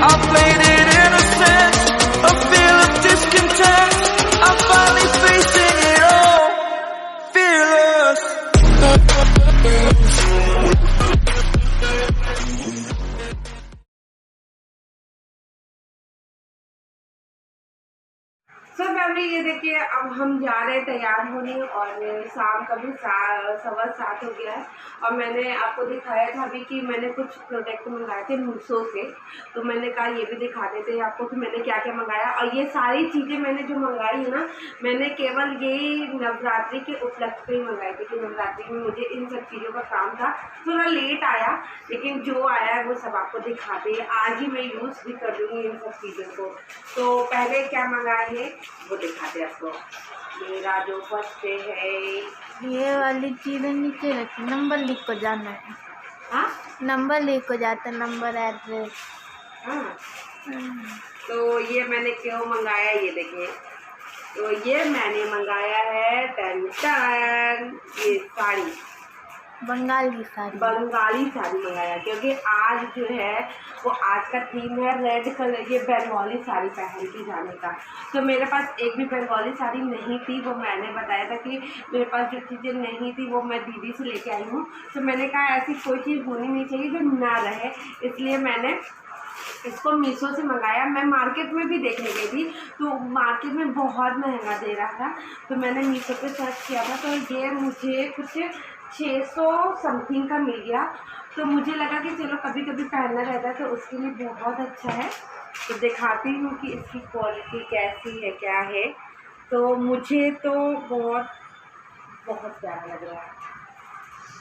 I played it innocent, a feel of discontent. I'm finally facing it all, fearless. So family ये देखिए अब हम जा रहे हैं तैयार होने और शाम का भी 7:15 हो गया है। और मैंने आपको दिखाया था अभी कि मैंने कुछ प्रोडक्ट मंगाए थे मीशो से, तो मैंने कहा ये भी दिखा देते हैं आपको कि मैंने क्या क्या मंगाया। और ये सारी चीज़ें मैंने जो मंगाई है ना, मैंने केवल ये नवरात्रि के उपलक्ष्य पे ही मंगाई थी कि नवरात्रि में मुझे इन सब चीज़ों का काम था। थोड़ा लेट आया लेकिन जो आया है वो सब आपको दिखाते हैं। आज ही मैं यूज़ भी कर लूँगी इन सब चीज़ों को। तो पहले क्या मंगाए हैं वो दिखाते हैं आपको। मेरा जो फर्स्ट है ये वाली चीज़ें नीचे रखी, नंबर लिख को जाना है। हाँ नंबर लिख को जाता है, नंबर एड्रेस। हाँ तो ये मैंने क्यों मंगाया ये देखिए। तो ये मैंने मंगाया है टन टन ये साड़ी, बंगाली साड़ी मंगाया क्योंकि आज जो है वो आज का थीम है रेड कलर, ये बंगाली साड़ी पहन के जाने का। तो मेरे पास एक भी बंगाली साड़ी नहीं थी, वो मैंने बताया था कि मेरे पास जो चीज़ें नहीं थी वो मैं दीदी से लेके आई हूँ। तो मैंने कहा ऐसी कोई चीज़ होनी नहीं चाहिए जो ना रहे, इसलिए मैंने इसको मीशो से मंगाया। मैं मार्केट में भी देखने गई थी तो मार्केट में बहुत महंगा दे रहा था, तो मैंने मीशो पे सर्च किया था तो ये मुझे कुछ 600 समथिंग का मिल गया। तो मुझे लगा कि चलो कभी कभी पहनना रहता है तो उसके लिए बहुत अच्छा है। तो दिखाती हूँ कि इसकी क्वालिटी कैसी है क्या है। तो मुझे तो बहुत प्यारा लग रहा है।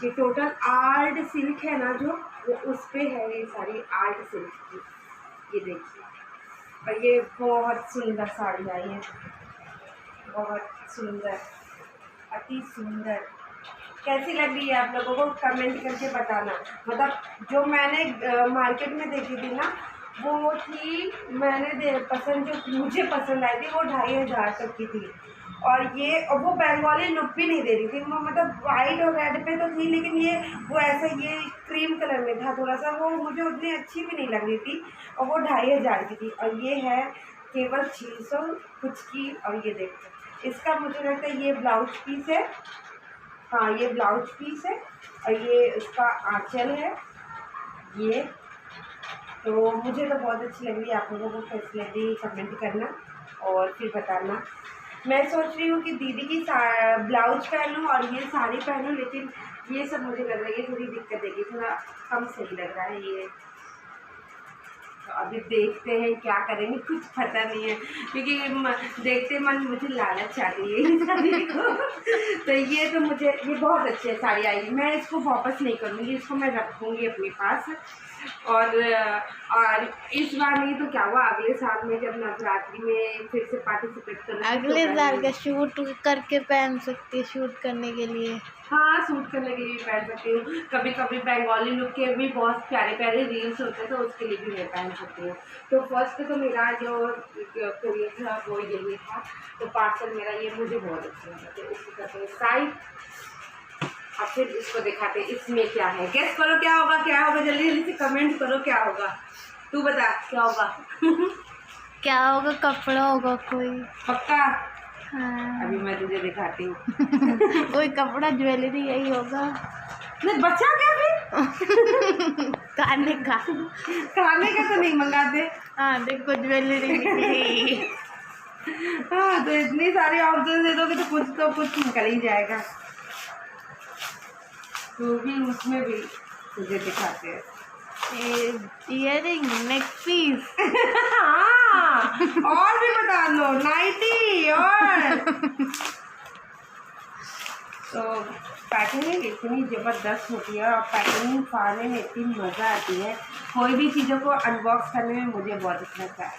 ये टोटल आर्ट सिल्क है ना जो, वो उस पे है ये सारी आर्ट सिल्क की। ये देखिए और ये बहुत सुंदर साड़ी आई है, बहुत सुंदर, अति सुंदर। कैसी लग रही है आप लोगों को कमेंट करके बताना। मतलब जो मैंने मार्केट में देखी थी ना वो थी, मैंने जो मुझे पसंद आई थी वो 2500 तक की थी। और वो बंगाली लुक भी नहीं दे रही थी, वो मतलब वाइट और रेड पे तो थी लेकिन ये वो ऐसा ये क्रीम कलर में था थोड़ा सा, वो मुझे उतनी अच्छी भी नहीं लग रही थी। और वो 2500 की थी और ये है केवल 600 कुछ की। और ये देखो इसका मुझे लगता है ये ब्लाउज पीस है। हाँ ये ब्लाउज पीस है और ये इसका आंचल है ये। तो मुझे तो बहुत अच्छी लग रही है, आप लोगों को कैसी लग रही है कमेंट करना और फिर बताना। मैं सोच रही हूँ कि दीदी की ब्लाउज पहनूँ और ये साड़ी पहनूँ, लेकिन ये सब मुझे लग रहा है ये थोड़ी दिक्कत देगी, थोड़ा कम सही लग रहा है ये। तो अभी देखते हैं क्या करेंगे, कुछ पता नहीं है क्योंकि देखते मन मुझे लालच आ रही है तो ये तो मुझे ये बहुत अच्छी है साड़ी आई, मैं इसको वापस नहीं करूँगी, इसको मैं रखूँगी अपने पास। और इस बार नहीं तो क्या हुआ अगले साल में जब नवरात्रि में फिर से पार्टिसिपेट करूँगी अगले साल का शूट करके पहन सकती है, शूट करने के लिए। हाँ सूट करने के लिए भी पहन सकती हूँ, कभी कभी बंगाली लुक के भी बहुत प्यारे प्यारे रील्स होते हैं तो उसके लिए भी मैं पहन सकती हूँ। तो फर्स्ट तो मेरा जो कोरियर था वो यही था, तो पार्सल मेरा ये मुझे बहुत अच्छा लगा। तो इसको करते हैं साइड और फिर इसको दिखाते हैं इसमें क्या है। गेस करो क्या होगा जल्दी जल्दी से कमेंट करो क्या होगा। तू बता क्या होगा क्या होगा, कपड़ा होगा कोई पक्का। हाँ। अभी मैं तुझे दिखाती हूँ कोई कपड़ा ज्वेलरी यही होगा। नहीं बचा क्या फिर खाने का तो नहीं मंगाते। हाँ देखो ज्वेलरी निकली हाँ तो इतनी सारी ऑप्शन दे दोगे तो कुछ निकल ही जाएगा। तो भी उसमें भी तुझे दिखाते हैं इयरिंग, नेक पीस हाँ और भी बता लो, नाइटी और तो पैकिंग इतनी ज़बरदस्त होती है और पैकिंग पाने में इतनी मज़ा आती है। कोई भी चीज़ों को अनबॉक्स करने में मुझे बहुत अच्छा लगता है।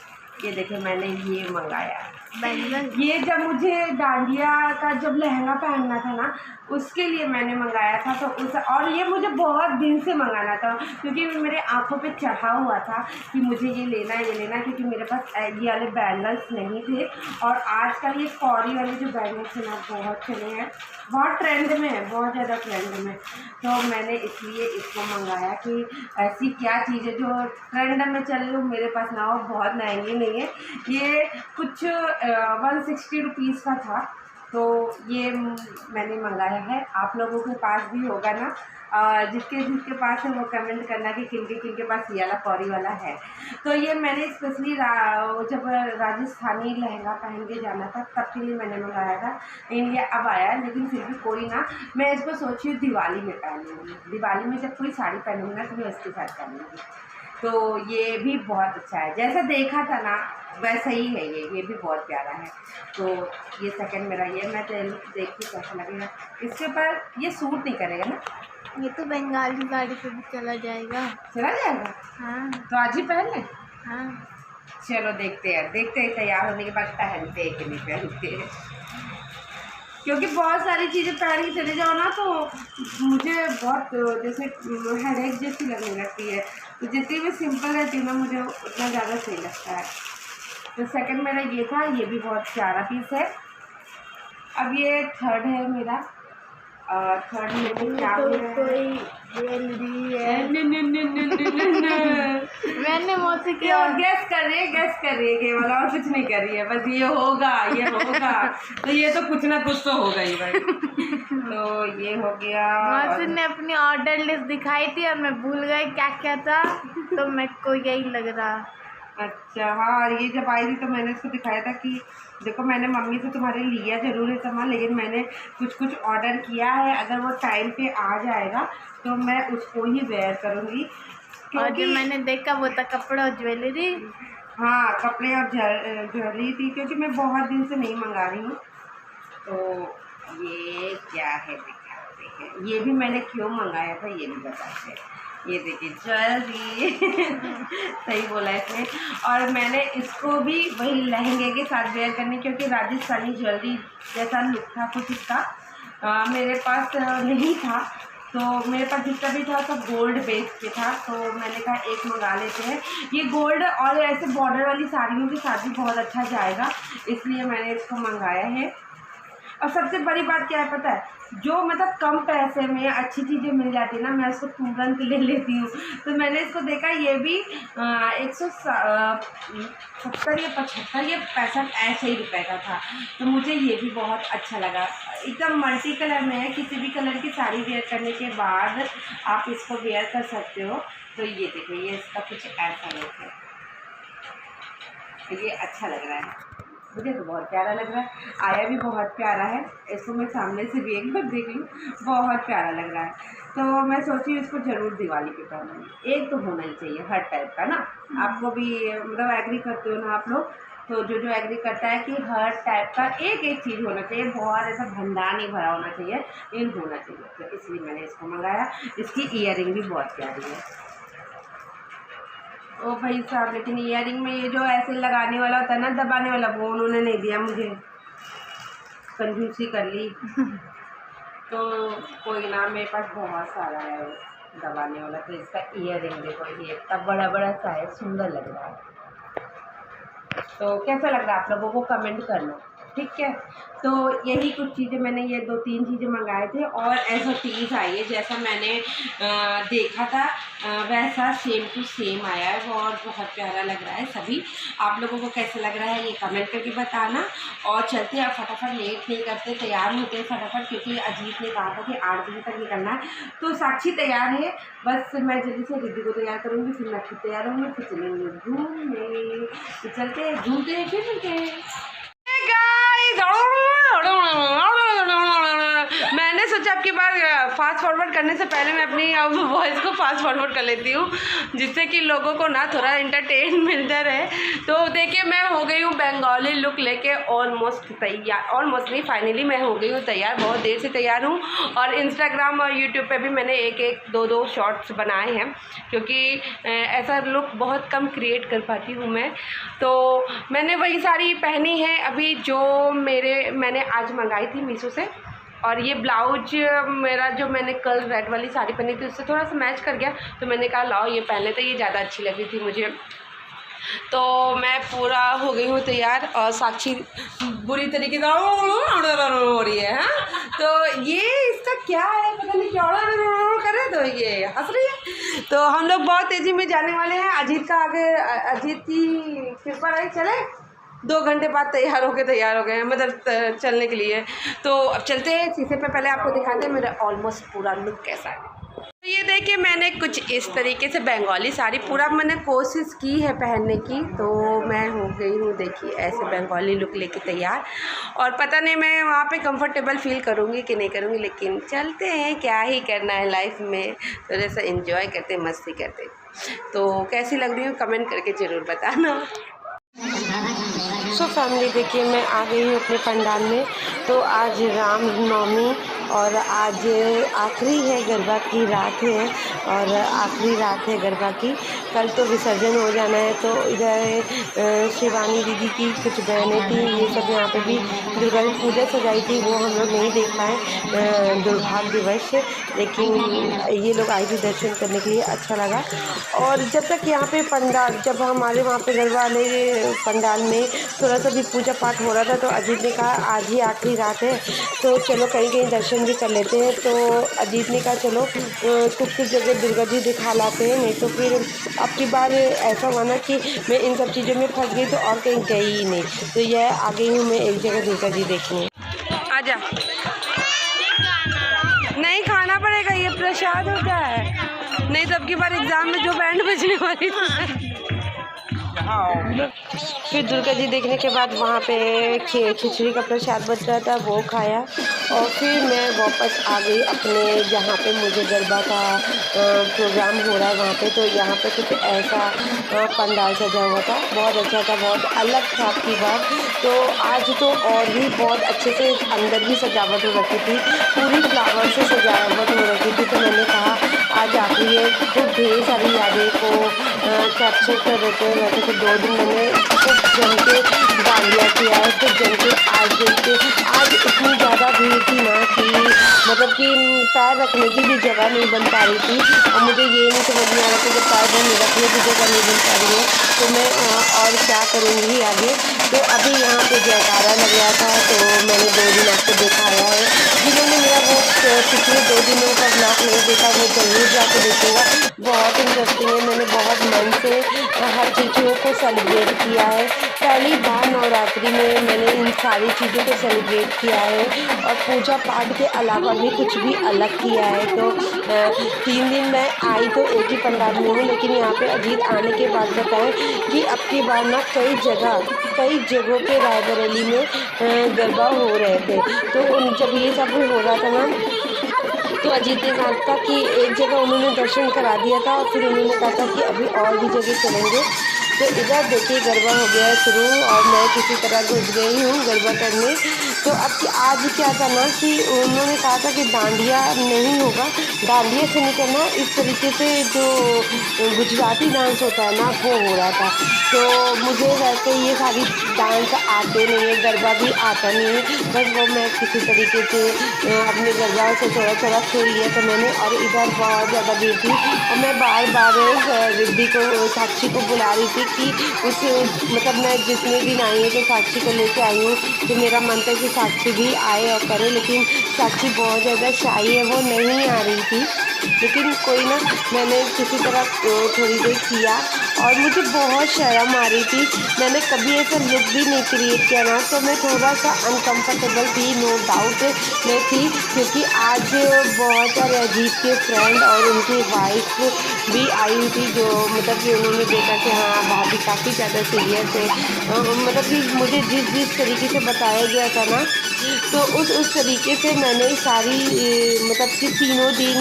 ये देखिए मैंने ये मंगाया बैंगल ये जब मुझे डांडिया का जब लहंगा पहनना था ना, उसके लिए मैंने मंगाया था। तो उस और ये मुझे बहुत दिन से मंगाना था, क्योंकि मेरे आँखों पे चढ़ा हुआ था कि मुझे ये लेना है, ये लेना है, क्योंकि मेरे पास ये वाले बैंगल्स नहीं थे। और आजकल ये कौड़ी वाले जो बैंगल्स हैं ना, बहुत चले हैं, बहुत ट्रेंड में है, बहुत ज़्यादा ट्रेंड में। तो मैंने इसलिए इसको मंगाया कि ऐसी क्या चीज़ है जो ट्रेंड में चल रही हो, मेरे पास ना हो, बहुत महंगी नहीं है। ये कुछ 160 रुपीज़ का था, तो ये मैंने मंगाया है। आप लोगों के पास भी होगा ना, जिसके पास है वो कमेंट करना कि किनके पास ये वाला कौड़ी वाला है। तो ये मैंने स्पेशली जब राजस्थानी लहंगा पहन के जाना था तब के लिए मैंने मंगाया था। लेकिन ये अब आया, लेकिन फिर भी कोई ना, मैं इसको सोची हूँ दिवाली में पहनूँगी। दिवाली में जब कोई साड़ी पहनूँगी ना तो मैं इसके साथ पहनूँगी। तो ये भी बहुत अच्छा है, जैसा देखा था ना वैसा ही है। ये भी बहुत प्यारा है। तो ये सेकंड मेरा ये, मैं देखती कैसा लगेगा। इसके ऊपर ये सूट नहीं करेगा ना, ये तो बंगाली साड़ी पे भी चला जाएगा। चला जाएगा? हाँ तो आज ही पहन लें। हाँ, चलो देखते हैं तैयार होने के बाद पहनते हैं कि नहीं पहनते हैं, क्योंकि बहुत सारी चीज़ें पहन के चले जाओ ना तो मुझे बहुत जैसे हेडेक जैसी लगने लगती है। तो जितनी भी सिंपल रहती है ना, मुझे उतना ज़्यादा सही लगता है। तो सेकंड मेरा ये था, ये भी बहुत प्यारा पीस है। अब ये थर्ड है मेरा। थर्ड में क्या तो है? कोई ज्वेलरी है। मैंने मुझसे ये और गैस कर रही है केवल, और कुछ नहीं कर रही है, बस ये होगा। तो ये तो कुछ ना कुछ तो होगा ही भाई। तो ये हो गया। मौसी ने अपनी ऑर्डर लिस्ट दिखाई थी और मैं भूल गई क्या क्या था, तो मेरे को यही लग रहा। अच्छा हाँ, ये जब आई थी तो मैंने इसको दिखाया था कि देखो मैंने मम्मी से तुम्हारे लिया ज़रूर है सामान, लेकिन मैंने कुछ ऑर्डर किया है। अगर वो टाइम पे आ जाएगा तो मैं उसको ही वेयर करूँगी। और जो मैंने देखा वो था कपड़ा और ज्वेलरी। हाँ, कपड़े और ज्वेलरी थी, क्योंकि मैं बहुत दिन से नहीं मंगा रही हूँ। तो ये क्या है दिखाते हैं, ये भी मैंने क्यों मंगाया था ये भी बताते हैं। ये देखिए ज्वेलरी सही बोला इसने। और मैंने इसको भी वही लहंगे के साथ वेयर करनी, क्योंकि राजस्थानी ज्वेलरी जैसा लुक था कुछ इसका मेरे पास नहीं था। तो मेरे पास जितना भी था सब गोल्ड बेस पे था, तो मैंने कहा एक मंगा लेते हैं। ये गोल्ड और ऐसे बॉर्डर वाली साड़ियों के साथ भी बहुत अच्छा जाएगा, इसलिए मैंने इसको मंगाया है। और सबसे बड़ी बात क्या है पता है, जो मतलब कम पैसे में अच्छी चीज़ें मिल जाती है ना, मैं उसको तुरंत ले लेती हूँ। तो मैंने इसको देखा, ये भी 170 या 75 या 65 ऐसे ही रुपए का था। तो मुझे ये भी बहुत अच्छा लगा। एकदम मल्टी कलर में है, किसी भी कलर की साड़ी वेयर करने के बाद आप इसको वेयर कर सकते हो। तो ये देखिए, ये इसका कुछ ऐसा लुक है। तो ये अच्छा लग रहा है, मुझे तो बहुत प्यारा लग रहा है। आया भी बहुत प्यारा है, इसको मैं सामने से भी एक बार देख लूँ, बहुत प्यारा लग रहा है। तो मैं सोची इसको ज़रूर दिवाली पे पहनूँगी। एक तो होना ही चाहिए हर टाइप का ना। आपको भी मतलब एग्री करते हो ना आप लोग, तो जो एग्री करता है कि हर टाइप का एक चीज़ होना चाहिए, बहुत ऐसा भंडार नहीं भरा होना चाहिए, लेकिन होना चाहिए। तो इसलिए मैंने इसको मंगाया। इसकी ईयरिंग भी बहुत प्यारी है। ओ भाई साहब, लेकिन ईयरिंग में ये जो ऐसे लगाने वाला होता है ना, दबाने वाला, वो उन्होंने नहीं दिया मुझे, कंजूसी कर ली। तो कोई ना, मेरे पास बहुत सारा है दबाने वाला। तो इसका ईयरिंग देखो, ये इतना बड़ा बड़ा सा है, सुंदर लग रहा है। तो कैसा लग रहा है आप लोगों को कमेंट करना, ठीक है। तो यही कुछ चीज़ें मैंने, ये 2-3 चीज़ें मंगाए थे, और ऐसा चीज़ आई है जैसा मैंने देखा था वैसा सेम टू सेम आया है, और बहुत प्यारा लग रहा है। सभी आप लोगों को कैसा लग रहा है ये कमेंट करके बताना। और चलते हैं, फटाफट लेट नहीं करते, तैयार होते हैं फटाफट, क्योंकि अजीत ने कहा था कि 8 बजे तक निकलना है। तो साक्षी तैयार है, बस मैं जल्दी से रिद्धि को तैयार करूँगी, फिर मैं खुद तैयार होंगी, फिर चलेंगे घूमने। तो चलते हैं, घूमते हैं, फिर मिलते हैं। मैंने सोचा आपकी बार फास्ट फॉरवर्ड करने से पहले मैं अपनी अब वॉइस को फास्ट फॉरवर्ड कर लेती हूँ, जिससे कि लोगों को ना थोड़ा एंटरटेन मिलता रहे। तो देखिए मैं हो गई हूँ बंगाली लुक लेके ऑलमोस्ट तैयार, ऑलमोस्ट नहीं फाइनली मैं हो गई हूँ तैयार, बहुत देर से तैयार हूँ। और इंस्टाग्राम और यूट्यूब पे भी मैंने एक दो शॉर्ट्स बनाए हैं, क्योंकि ऐसा लुक बहुत कम क्रिएट कर पाती हूँ मैं। तो मैंने वही साड़ी पहनी है अभी जो मैंने आज मंगाई थी मीशो से। और ये ब्लाउज मेरा जो मैंने कल रेड वाली साड़ी पहनी थी उससे थोड़ा सा मैच कर गया, तो मैंने कहा लाओ ये पहन लेते, ये ज़्यादा अच्छी लगी थी मुझे। तो मैं पूरा हो गई हूँ तैयार और साक्षी बुरी तरीके से हो रही है। हाँ तो ये इसका क्या है पता नहीं क्या करे, तो ये हंस रही है। तो हम लोग बहुत तेज़ी में जाने वाले हैं। अजीत का आगे, अजीत की कृपा रही चले 2 घंटे बाद तैयार हो गए हैं मतलब चलने के लिए। तो अब चलते हैं शीशे पे, पहले आपको दिखाते हैं मेरा ऑलमोस्ट पूरा लुक कैसा है। तो ये देखिए मैंने कुछ इस तरीके से बंगाली साड़ी पूरा मैंने कोशिश की है पहनने की, तो मैं हो गई हूँ देखिए ऐसे बंगाली लुक लेके तैयार। और पता नहीं मैं वहाँ पे कंफर्टेबल फील करूँगी कि नहीं करूँगी, लेकिन चलते हैं, क्या ही करना है लाइफ में, तो जैसा एंजॉय करते मस्ती करते। तो कैसी लग रही हूँ कमेंट करके ज़रूर बताना। सो फैमिली देखिए मैं आ गई हूँ अपने पंडाल में। तो आज रामनवमी और आज आखिरी है गरबा की रात है, और आखिरी रात है गरबा की। कल तो विसर्जन हो जाना है। तो इधर शिवानी दीदी की कुछ बहनें थी, ये सब यहाँ पे भी दुर्गा पूजा सजाई थी, वो हम लोग नहीं देख पाए दुर्भाग्यवश, लेकिन ये लोग आई थी दर्शन करने के लिए, अच्छा लगा। और जब तक यहाँ पे पंडाल, जब हमारे वहाँ पे गरबा वाले पंडाल में थोड़ा सा भी पूजा पाठ हो रहा था, तो अजीत ने कहा आज ही आखिरी रात है तो चलो कहीं कहीं दर्शन भी कर लेते हैं। तो अजीत ने कहा चलो कुछ जगह दुर्गा जी दिखा लाते हैं, नहीं तो फिर अब की बार ऐसा हुआ ना कि मैं इन सब चीज़ों में फंस गई तो और कहीं गई ही नहीं। तो यह आ गई हूँ मैं एक जगह दुर्गा जी देखने। आजा, नहीं खाना पड़ेगा, ये प्रसाद होता है, नहीं तो अब की बार एग्ज़ाम में जो बैंड बजने वाली थी। फिर दुर्गा जी देखने के बाद वहाँ पे खिचड़ी का प्रसाद बच रहा था, वो खाया। और फिर मैं वापस आ गई अपने जहाँ पे मुझे गरबा का प्रोग्राम हो रहा है वहाँ पे। तो यहाँ पे कुछ ऐसा पंडाल सजा हुआ था, बहुत अच्छा था, बहुत अलग था आपकी बात। तो आज तो और भी बहुत अच्छे से अंदर भी सजावट हो रखी थी, पूरी फ्लावर से सजावट हो रखी थी। तो मैंने कहा आज आखिरी है, तो ढेर सारी यादें को कैप्चर कर देते हैं। वैसे तो 2 दिन मैंने खूब जम के डांडिया किया है, तो जम के आज देखते आज इतनी ज़्यादा भीड़ थी ना कि मतलब कि पैर रखने की भी जगह नहीं बन पा रही थी। और मुझे ये नहीं समझ में आ रहा था जब पैर रखने की जगह नहीं बन पा रही है तो मैं और क्या करूँगी आगे। तो अभी यहाँ पे जयकारा लग रहा था, तो मैंने 2 दिन आपको दिखाया है। जिन्होंने मेरा वो पिछले 2 दिनों का ब्लॉग नहीं देखा वो ज़रूर जाके देखिएगा, बहुत इंटरेस्टिंग है। मैंने बहुत मन से हर चीज़ों को सेलिब्रेट किया है। पहली बार नवरात्रि में मैंने इन सारी चीज़ों को सेलिब्रेट किया है, और पूजा पाठ के अलावा भी कुछ भी अलग किया है। तो 3 दिन मैं आई तो एक ही पंडाल में हूँ, लेकिन यहाँ पे अजीत आने के बाद बताएं कि अब की बार ना कई जगहों पे रायबरेली में गरबा हो रहे थे। तो जब ये सब हो रहा था ना, तो अजीत ने कहा था कि एक जगह उन्होंने दर्शन करा दिया था, और फिर उन्होंने कहा था कि अभी और भी जगह चलेंगे। तो इधर देखिए गरबा हो गया है शुरू, और मैं किसी तरह घुस गई हूँ गरबा करने। तो अब आज क्या था ना कि उन्होंने कहा था कि डांडिया नहीं होगा, डांडिया से नहीं करना, इस तरीके से जो गुजराती डांस होता है ना वो हो रहा था। तो मुझे वैसे ये सारी डांस आते नहीं है, गरबा भी आता नहीं है, बस वो मैं किसी तरीके से अपने गरबा से थोड़ा खेल लिया था मैंने। और इधर बहुत ज़्यादा भीड़ थी, और मैं बार रिद्धि को, साक्षी को बुला रही थी कि उसे मतलब मैं जितने दिन आई हूँ तो साक्षी को लेके आई हूँ। तो मेरा मन था कि साक्षी भी आए और करे, लेकिन साक्षी बहुत ज़्यादा शाई है, वो नहीं आ रही थी। लेकिन कोई ना, मैंने किसी तरह थोड़ी देर किया, और मुझे बहुत शर्म आ रही थी, मैंने कभी ऐसा लुक भी नहीं क्रिएट किया ना। तो मैं थोड़ा सा अनकंफर्टेबल थी, नो डाउट मैं थी, क्योंकि आज बहुत सारे अजीत के फ्रेंड और उनकी वाइफ भी आई हुई थी, जो मतलब कि उन्होंने देखा कि हाँ भाभी काफ़ी ज़्यादा सीरियस है। मतलब कि मुझे जिस तरीके से बताया गया था ना, तो उस तरीके से मैंने सारी मतलब कि तीनों दिन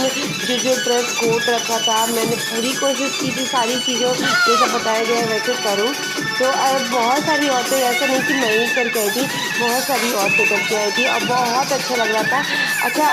जो ड्रेस कोड रखा था, मैंने पूरी कोशिश की थी सारी चीज़ों जैसा बताया गया है वैसे करूँ। तो बहुत सारी औरतें, ऐसा नहीं कि मैं ही करके आई थी, बहुत सारी औरतें करके आई थी और बहुत अच्छा लग रहा था। अच्छा,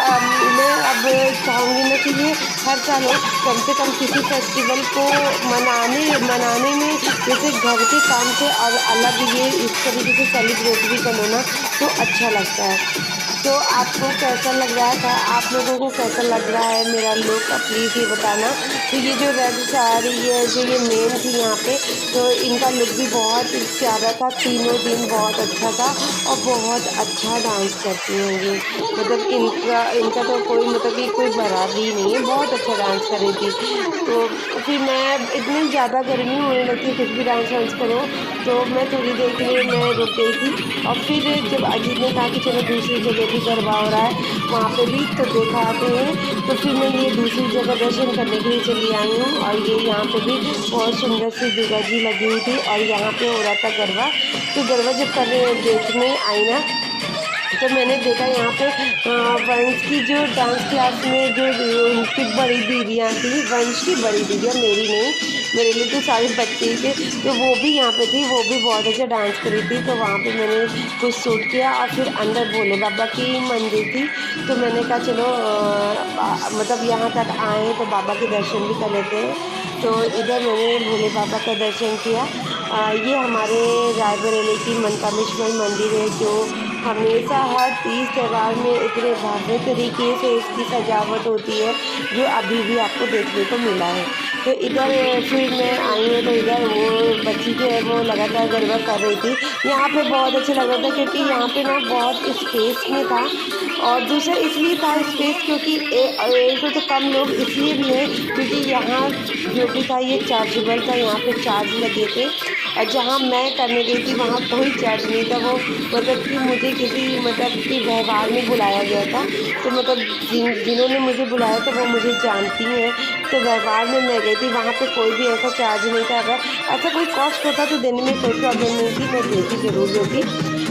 मैं अब चाहूँगी ना कि ये हर साल हो, कम से कम किसी फेस्टिवल को मनाने में जैसे घर के काम से और अलग ये इस तरीके से सेलिब्रेट भी करो ना, तो अच्छा लगता है। तो आपको कैसा लग रहा था? आप लोगों को कैसा लग रहा है मेरा लुक? प्लीज़ ये बताना। तो ये जो रेड साड़ी है, जो ये मेन थी यहाँ पे, तो इनका लुक भी बहुत प्यारा था, तीनों दिन बहुत अच्छा था और बहुत अच्छा डांस करती हैं ये। मतलब इनका तो कोई मतलब कि कोई बराबरी नहीं है, बहुत अच्छा डांस कर रही थी। तो फिर मैं, इतनी ज़्यादा गर्मी होने लगती है कुछ भी डांस वांस करो, तो मैं थोड़ी देर के लिए मैं रुक गई थी। और फिर जब अजीत ने कहा कि चलो दूसरी जगह भी गरबा हो रहा है, वहाँ पे भी तो देखा आते हैं, तो फिर मैं ये दूसरी जगह दर्शन करने के लिए चली आई हूँ। और ये यहाँ पे भी बहुत सुंदर सी दुर्गा जी लगी हुई थी और यहाँ पे हो रहा था गरबा। तो गरबा जब देखने आई ना, तो मैंने देखा यहाँ पे वंश की जो डांस क्लास में जो उनकी बड़ी दीदियाँ थी, वंश की बड़ी दीदियाँ, मेरी नहीं, मेरे लिए तो सारे बच्चे ही थे, तो वो भी यहाँ पे थी, वो भी बहुत अच्छा डांस करी थी। तो वहाँ पे मैंने कुछ शूट किया और फिर अंदर भोले बाबा की मंदिर थी, तो मैंने कहा चलो मतलब यहाँ तक आए तो बाबा के दर्शन भी कर लेते हैं। तो इधर मैंने भोले बाबा का दर्शन किया। ये हमारे रायबरेली की मनकामेश्वर मंदिर है, जो हमेशा हर तीज त्यौहार में इतने भव्य तरीके से इसकी सजावट होती है, जो अभी भी आपको देखने को मिला है। तो इधर फिर मैं आई हूँ, तो इधर वो बच्ची जो है वो लगातार गरबा कर रही थी। यहाँ पे बहुत अच्छा लग रहा था, क्योंकि यहाँ पे ना बहुत स्पेस में था, और दूसरा इसलिए था स्पेस क्योंकि एक तो कम लोग इसलिए भी हैं क्योंकि यहाँ जो भी था ये चार्जेबल था, यहाँ पे चार्ज लगे थे। और जहाँ मैं करने गई थी वहाँ कोई चार्ज नहीं था। वो मतलब कि मुझे किसी मतलब कि व्यवहार में बुलाया गया था, तो मतलब जिन्होंने मुझे बुलाया था वो मुझे जानती हैं, तो व्यवहार में मैं गई थी, वहाँ पे कोई भी ऐसा चार्ज नहीं था। अगर ऐसा कोई कॉस्ट होता तो देने में कोई प्रॉब्लम नहीं थी, मैं देती ज़रूर होती।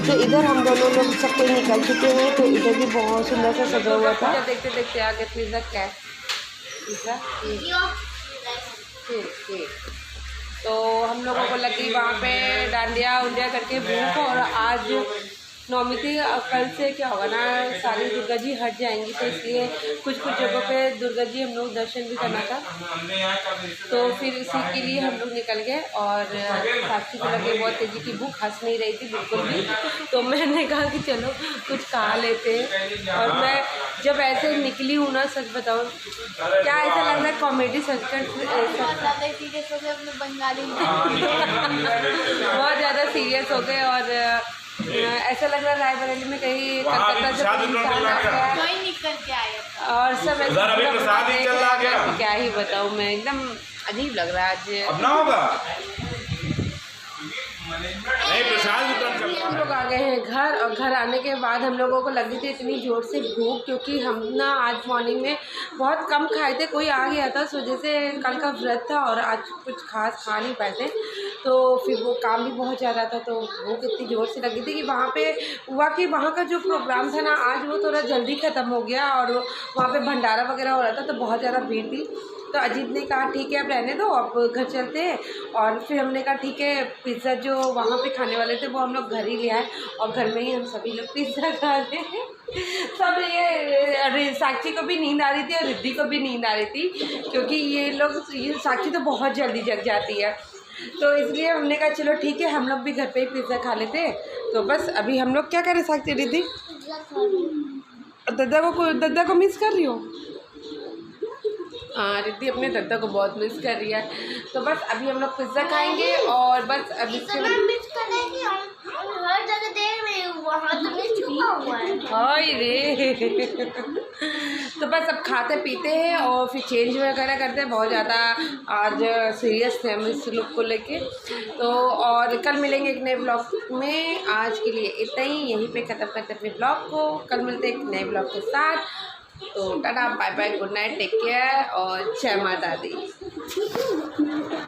तो इधर हम दोनों लोग सब कोई निकल चुके हैं, तो इधर भी बहुत सुंदर सा सजा हुआ था। देखते देखते आगे पिज़्ज़ा क्या पिज़्ज़ा ठीक। तो हम लोगों को लगी वहाँ पे डांडिया उंडिया करके भूख, और आज नौमी थी। कल से क्या होगा ना, सारी दुर्गा जी हट जाएंगी, तो इसलिए कुछ जगहों पे दुर्गा जी हम लोग दर्शन भी करना था, तो फिर इसी के लिए हम लोग निकल गए। और साक्षी को लगे बहुत तेज़ी की भूख, हंस नहीं रही थी बिल्कुल भी, तो मैंने कहा कि चलो कुछ खा लेते हैं। और मैं जब ऐसे निकली हूँ ना, सच बताऊँ क्या ऐसा लग रहा है कॉमेडी सच कर बंगाली बहुत ज़्यादा सीरियस हो गए, और ऐसा लग रहा है रायबरेली में कहीं कलकत्ता से इंसान आ गया कोई निकल के आया और सब ऐसा, क्या ही बताऊँ मैं, एकदम अजीब लग रहा है आज। अपना होगा नहीं, प्रसाद हम लोग आ गए हैं घर, और घर आने के बाद हम लोगों को लगी थी इतनी ज़ोर से भूख, क्योंकि हम ना आज मॉर्निंग में बहुत कम खाए थे, कोई आ गया था, इस वजह से कल का व्रत था और आज कुछ खास खा नहीं पाए थे, तो फिर वो काम भी बहुत ज़्यादा था, तो भूख इतनी ज़ोर से लगी थी कि वहाँ पे हुआ कि वहाँ का जो प्रोग्राम था ना आज वो थोड़ा जल्दी ख़त्म हो गया, और वहाँ पे भंडारा वगैरह हो रहा था, तो बहुत ज़्यादा भीड़ थी। तो अजीत ने कहा ठीक है अब रहने दो, अब घर चलते हैं। और फिर हमने कहा ठीक है, पिज़्ज़ा जो वहाँ पे खाने वाले थे वो हम लोग घर ही ले आए, और घर में ही हम सभी लोग पिज़्ज़ा खा रहे हैं। सब ये साक्षी को भी नींद आ रही थी और रिद्धि को भी नींद आ रही थी, क्योंकि ये साक्षी तो बहुत जल्दी जग जाती है, तो इसलिए हमने कहा चलो ठीक है हम लोग भी घर पे ही पिज़्ज़ा खा लेते हैं। तो बस अभी हम लोग क्या करें साक्षी रिद्धि, दद्दा को मिस कर रही हो? हाँ, रिद्धि अपने दद्दा को बहुत मिस कर रही है। तो बस अभी हम लोग पिज़्ज़ा खाएंगे, और बस अभी हर जगह देख रही हूँ, वहाँ तो मिस छुपा हुआ है। हाय रे तो बस अब खाते पीते हैं और फिर चेंज वगैरह करते हैं। बहुत ज़्यादा आज सीरियस थे हम इस लुक को लेके, तो और कल मिलेंगे एक नए ब्लॉग में। आज के लिए इतना ही, यहीं पे ख़त्म करते अपने ब्लॉग को, कल मिलते हैं एक नए ब्लॉग के साथ। तो tata bye bye, good night, take care और जय माता दी। ठीक है